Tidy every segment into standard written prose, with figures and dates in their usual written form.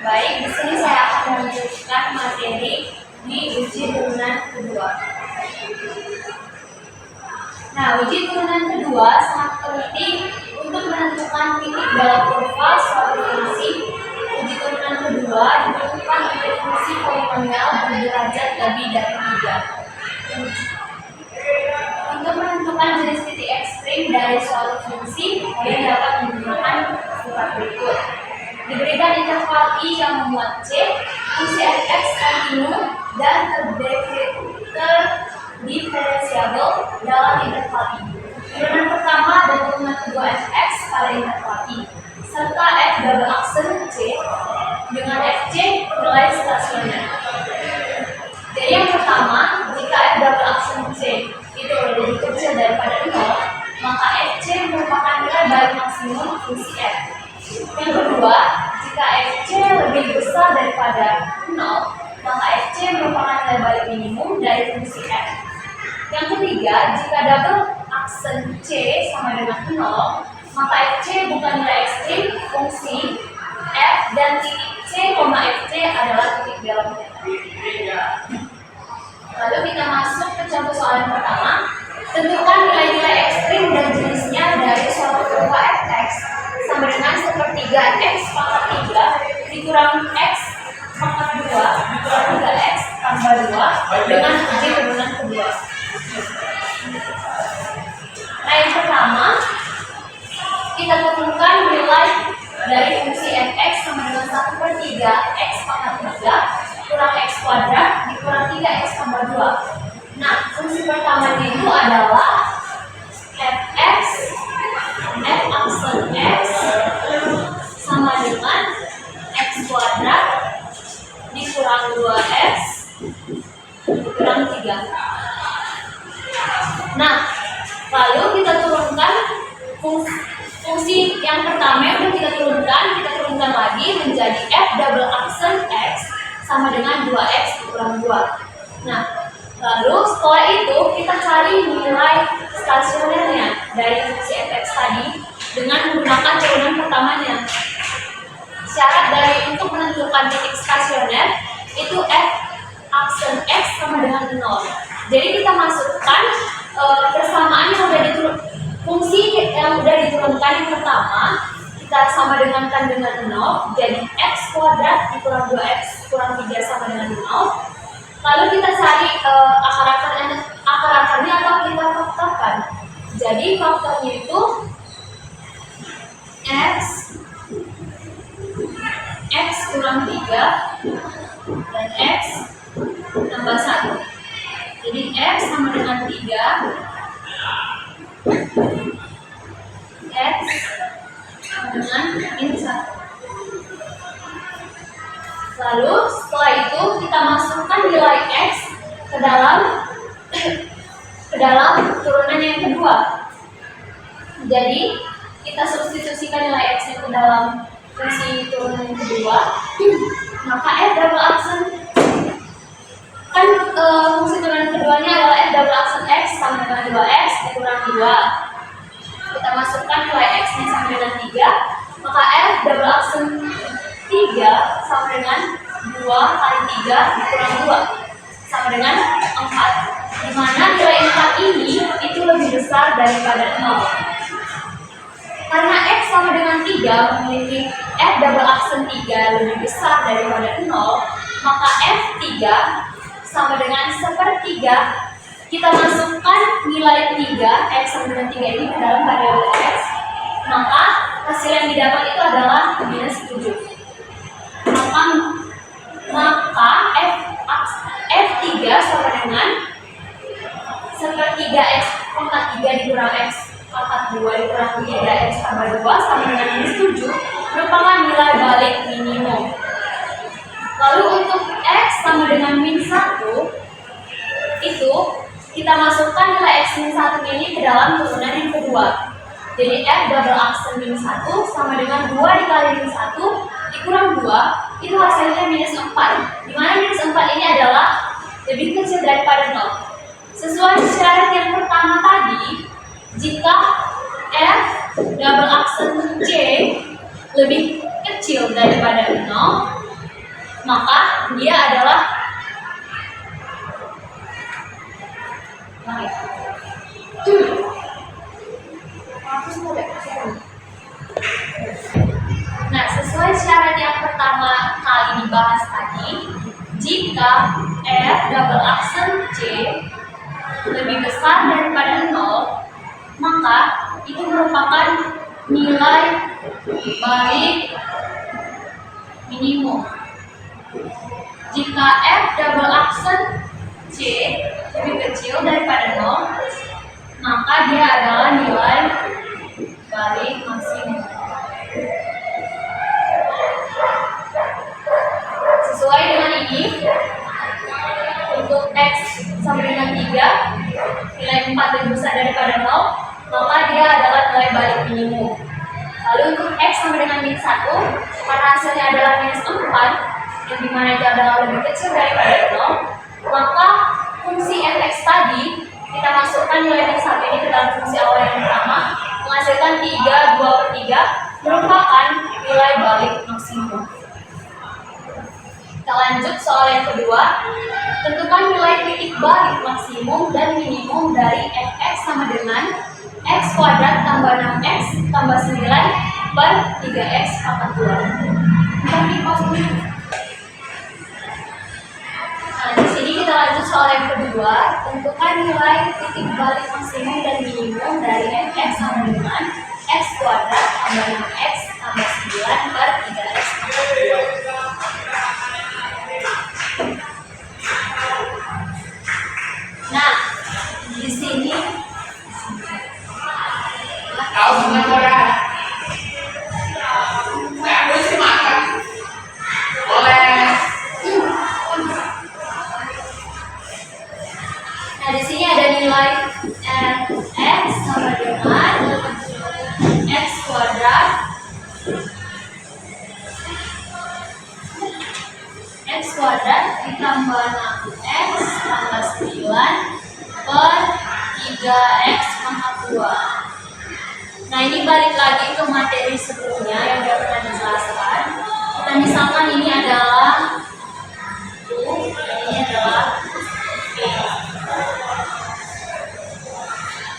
Baik, di sini saya akan melanjutkan materi di uji turunan kedua. Nah, uji turunan kedua sangat penting untuk menentukan titik dalam kurva suatu fungsi. Uji turunan kedua ditentukan untuk fungsi polinomial berderajat lebih dari 3. Untuk menentukan jenis titik ekstrim dari suatu fungsi, kalian dapat menggunakan sifat berikut. Diberikan interval I yang memuat C, fungsi f(x) kontinu dan terdiferensiabel dalam interval I. Turunan pertama dan turunan kedua f(x) pada interval I, serta f double aksen C dengan fc nilai stasioner. Jadi yang pertama, jika f double aksen C itu lebih kecil daripada 0, maka fc merupakan nilai balik maksimum fungsi f. Yang kedua, jika fc lebih besar daripada 0, maka fc merupakan nilai balik minimum dari fungsi f. Yang ketiga, jika double aksen c sama dengan 0, maka fc bukan nilai ekstrim fungsi f dan titik c, fc adalah titik beloknya. Lalu kita masuk ke contoh soal yang pertama. Tentukan nilai-nilai ekstrim dan jenisnya dari suatu kurva f(x) sama dengan sepertiga x pangkat 3 dikurang x pangkat 2 dikurang 3x tambah 2 dengan uji turunan kedua. Nah, yang pertama, kita turunkan nilai dari fungsi f(x) sama dengan 1/3 x pangkat 3 kurang x kuadrat dikurang 3x tambah 2. Nah, fungsi pertamanya itu adalah f(x) f aksen x sama dengan x kuadrat dikurang 2x dikurang 3. Nah, lalu kita turunkan fungsi yang pertama yang udah kita turunkan lagi menjadi f double aksen x sama dengan 2x dikurang 2. Nah, lalu setelah itu kita cari nilai stasionernya dari fungsi f(x) tadi dengan menggunakan turunan pertamanya. Syarat dari untuk menentukan titik stasioner itu f aksen x sama dengan 0. Jadi kita masukkan persamaan yang udah fungsi yang udah diturunkan yang pertama kita sama dengankan dengan 0, jadi x kuadrat dikurang 2x kurang 3 sama dengan 0. Lalu kita cari akar-akarnya atau kita faktorkan. Jadi faktornya itu x kurang 3 dan x tambah 1. Jadi x sama dengan 3, x sama dengan min 1. Lalu setelah itu kita masukkan nilai x ke dalam turunan yang kedua. Jadi kita substitusikan nilai x ke dalam fungsi turunan yang kedua, maka f double aksen kan fungsi turunan keduanya adalah f double aksen x sama dengan 2x dikurang 2. Kita masukkan nilai x nya sama dengan 3, maka f double aksen 3 sama dengan 2 kali 3 dikurang 2 sama dengan 4, di mana nilai 4 ini itu lebih besar daripada 0. Karena x sama dengan 3 memiliki f double aksen 3 lebih besar daripada 0, maka f3 sama dengan 1/3. Kita masukkan nilai 3 x sama dengan 3 ini ke dalam variabel x, maka hasil yang didapat itu adalah minus 7. Maka f3 sama dengan 1/3 x pangkat 3 dikurang x pangkat 2 dikurang 3x tambah 2 sama dengan minus 7 merupakan nilai balik minimum. Lalu untuk x sama dengan min 1 itu kita masukkan nilai x min 1 ini ke dalam turunan yang kedua. Jadi f double aksen min 1 sama dengan 2 dikali min 1 dikurang 2, itu hasilnya minus 4. Dimana minus 4 ini adalah lebih kecil daripada 0. Sesuai syarat yang pertama tadi, jika f double aksen c lebih kecil daripada 0, maka dia adalah nah, sesuai syarat yang pertama kali dibahas tadi, jika F double aksen C lebih besar daripada 0, maka itu merupakan nilai balik minimum. Jika F double aksen C lebih kecil daripada 0, maka dia adalah nilai balik maksimum. Sesuai dengan ini, untuk X sama dengan 3, nilai 4 lebih besar daripada 0, maka dia adalah nilai balik minimum. Lalu untuk X sama dengan min 1, karena hasilnya adalah minus 4, yang dimana itu adalah lebih kecil daripada 0, maka fungsi fx tadi kita masukkan nilai min 1 ini ke dalam fungsi awal yang pertama, menghasilkan 3/2/3 merupakan nilai balik maksimum. Kita lanjut soal yang kedua. Tentukan nilai titik balik maksimum dan minimum dari fx sama dengan x kuadrat tambah 6x tambah 9 per 3x pangkat 2. Nah, di sini kita lanjut soal yang kedua. Tentukan nilai titik balik maksimum dan minimum dari fx sama dengan x kuadrat tambah 6x tambah 9 per 3x pangkat 2. Nah, di sini tahu orang nggak mesti makan boleh. Nah, di sini ada nilai fx sama dengan x kuadrat ditambah 6x tambah 9 per 3x pangkat 2. Nah, ini balik lagi ke materi sebelumnya yang sudah pernah dijelaskan. Kita misalkan ini adalah ini adalah V.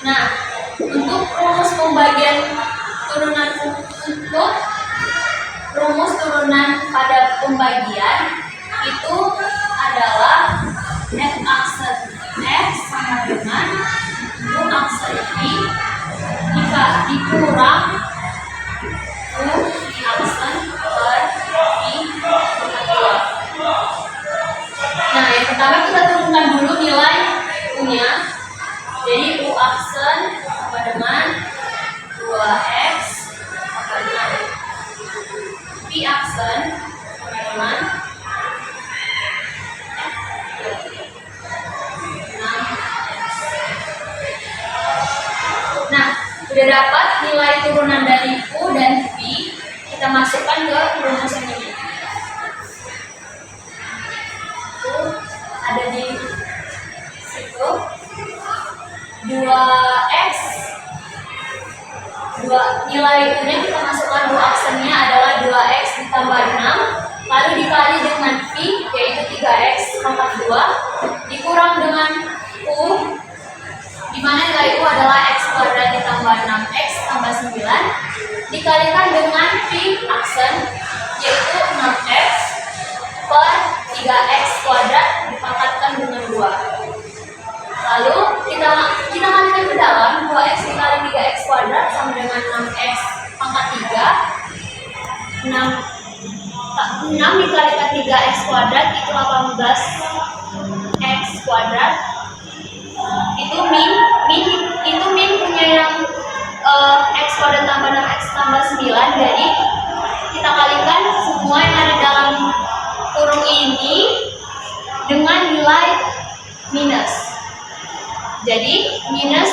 Nah, untuk rumus pembagian turunan untuk rumus turunan pada pembagian itu adalah f aksen x sama dengan u aksen v dikurang u aksen per v pangkat 2. Nah, yang pertama kita turunkan dulu nilai u-nya. Jadi u aksen sama dengan 2x pangkat 6. V aksen sama dengan sudah dapat nilai turunan dari U dan V, kita masukkan ke rumus yang ini. U ada di situ. 2x nilai U-nya kita masukkan, U aksennya adalah 2x ditambah 6, lalu dikali dengan V yaitu 3x pangkat 2 dikurang dengan U, di mana nilai U adalah x kuadrat ditambah 6x tambah 9 dikalikan dengan V aksen yaitu 6x per 3x kuadrat dipangkatkan dengan 2. Lalu kita kalikan ke dalam, 2x dikali 3x kuadrat sama dengan 6x pangkat 3. 6 dikalikan 3x kuadrat itu 18x kuadrat. Itu min punya yang x kuadrat tambah 6x tambah 9. Jadi kita kalikan semua yang ada dalam kurung ini dengan nilai minus. Jadi minus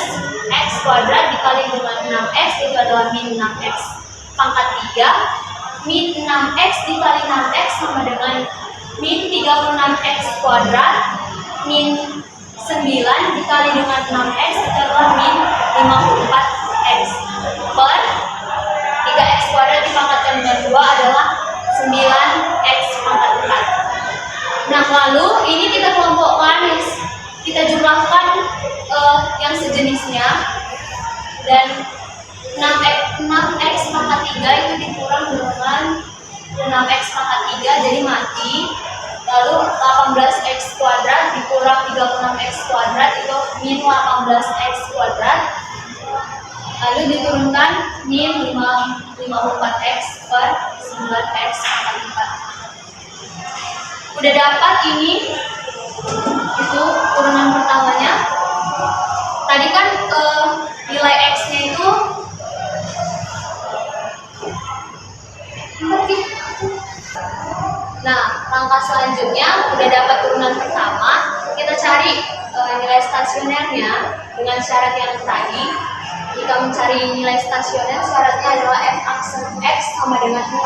x kuadrat dikali dengan 6x itu adalah min 6x pangkat 3. Min 6x dikali 6x sama dengan min 36x kuadrat. Min 9 dikali dengan 6x itu adalah min 54x per 3x kuadrat dipangkatkan dengan 2 adalah 9x pangkat 4. lalu ini kita kelompokkan, kita jumlahkan yang sejenisnya, dan 6x pangkat 3 itu dikurang dengan 6x pangkat 3 jadi mati. Lalu 18x kuadrat dikurang 36x kuadrat itu min 18x kuadrat. Lalu diturunkan min 54x per 9x pangkat 4. Udah dapat ini, itu turunan pertamanya. Tadi kan nilai x-nya itu nah, langkah selanjutnya udah dapat turunan pertama, kita cari nilai stasionernya dengan syarat yang tadi. Jika mencari nilai stasioner, syaratnya adalah f aksen x sama dengan 0.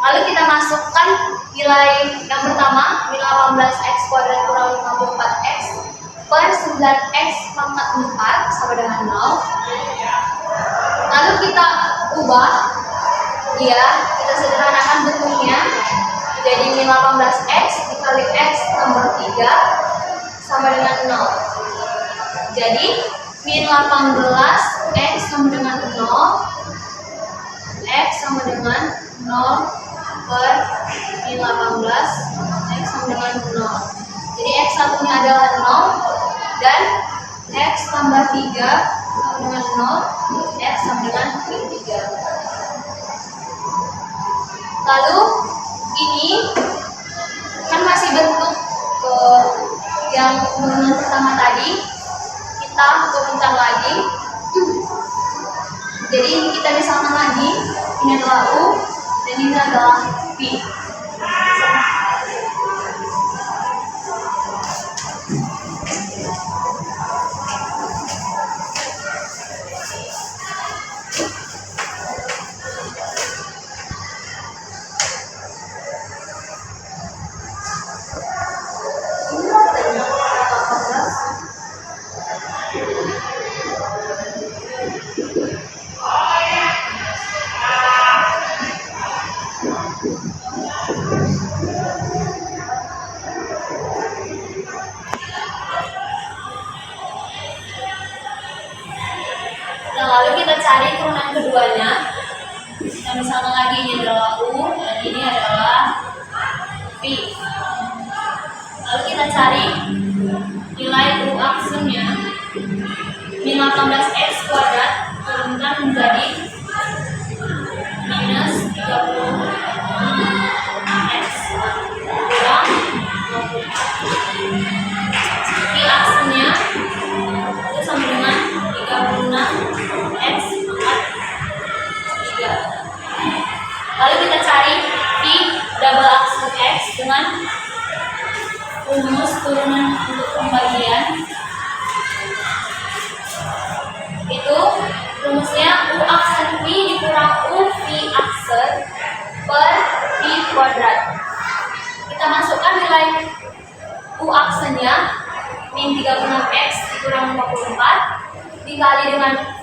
Lalu kita masukkan nilai yang pertama, min 18x kuadrat kurang 54x per 9x pangkat 4 sama dengan 0. Lalu kita ubah, ya, kita sederhanakan bentuknya jadi min 18x dikali x tambah 3 sama dengan 0. Jadi min 18x sama dengan 0, x sama dengan 0 per min 18 x sama dengan 0. Jadi x satunya adalah 0 dan x tambah 3 sama dengan 0, x sama dengan min 3. Lalu ini kan masih bentuk yang turunan pertama tadi, kita turunkan lagi. Jadi kita misalkan lagi, ini adalah u dan ini adalah v. Lalu kita cari turunan keduanya. Kita misalkan lagi ini adalah u dan ini adalah v. Lalu kita cari nilai u aksennya, min 18x kuadrat turunkan menjadi minus 30x kurang 20. V aksennya itu sama dengan 36x pangkat 3. Lalu kita cari V double aksen x dengan rumus turunan untuk pembagian. Itu rumusnya u aksen V dikurang u v aksen per V kuadrat. Kita masukkan nilai u aksennya min 36x dikurang 54 dikali dengan V,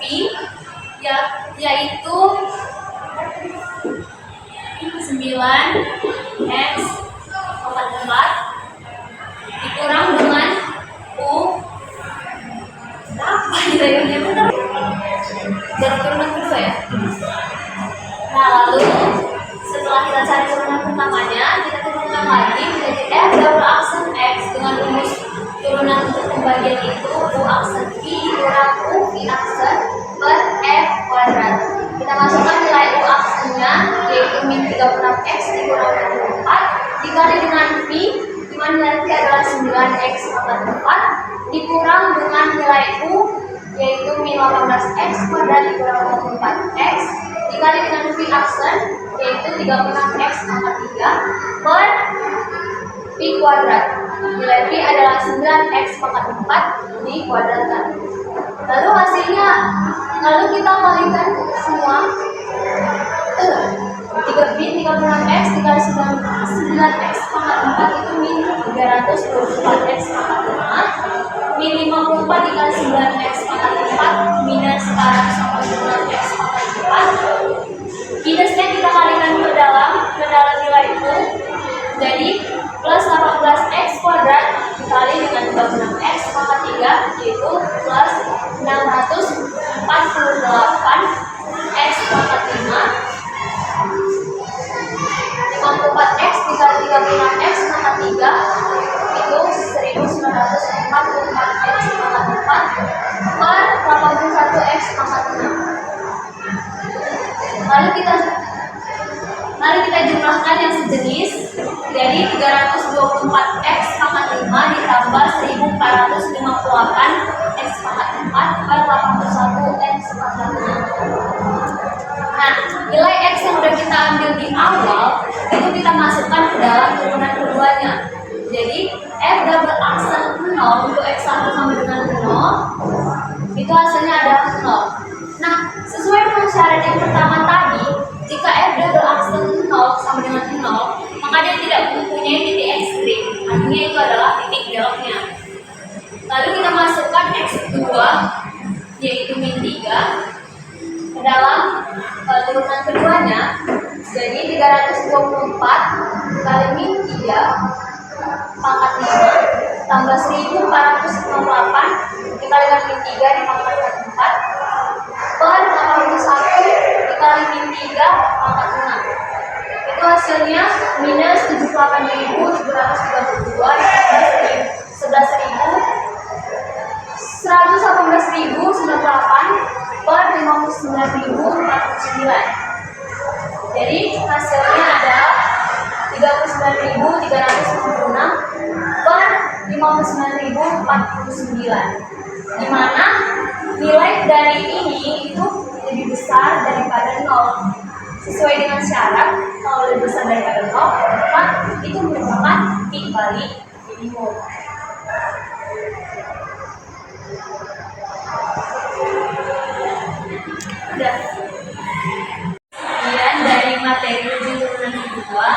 yaitu 9x pangkat 4 dikurang dengan u berapa nilainya, benar? Dari turunan kedua ya. Nah, lalu setelah kita cari turunan pertamanya, kita turunkan lagi menjadi f double aksen x dengan rumus turunan untuk pembagian itu u aksen v dikurang u v aksen per f kuadrat. Kita masukkan nilai u aksennya yaitu min 36x dikurang 24 dikali dengan v, di mana nilai v adalah 9x pangkat 4 dikurang dengan nilai u yaitu min 18x kuadrat dikurang 24x dikali dengan v aksen yaitu 36x pangkat 3 per v kuadrat. Nilai v adalah 9x pangkat 4 dikuadratkan. Lalu hasilnya, lalu kita kalikan semua. 36x dikali 9x pangkat 4 itu min 324x pangkat 5. Min 54 dikali 9x pangkat 4 minus 109x pangkat 4. Minusnya kita kalikan ke dalam nilai itu. Jadi plus 18x kuadrat dikali dengan 36x pangkat 3 yaitu plus 648x pangkat 5. 54x dikali 36x pangkat 3 itu 1944x pangkat 4 per 81x pangkat 6. Mari kita jumlahkan yang sejenis. Jadi 324x pangkat 5 ditambah 1458x pangkat 4 per 81x pangkat 6. Nah, nilai x yang udah kita ambil di awal itu kita masukkan ke dalam turunan keduanya. Jadi f double aksen 0 untuk x1 sama dengan 0 itu hasilnya adalah 0. Nah, sesuai dengan syarat yang pertama tadi, jika f double aksen 0 sama dengan 0, maka dia tidak mempunyai titik ekstrim. Artinya itu adalah titik beloknya. Lalu kita masukkan x2 yaitu min 3 ke dalam turunan keduanya. Jadi 324 kali min 3 pangkat 5 tambah 1458 dikali dengan min 3 di pangkat 4 per 81 dikali min 3 pangkat 6. Itu hasilnya minus 78.732 11.118.098 per 59.049. Jadi hasilnya adalah 39.356 per 59.049, di mana nilai dari ini itu lebih besar daripada 0. Sesuai dengan syarat, kalau lebih besar daripada 0, maka itu merupakan titik balik minimum. Udah. Kemudian dari materi uji turunan kedua,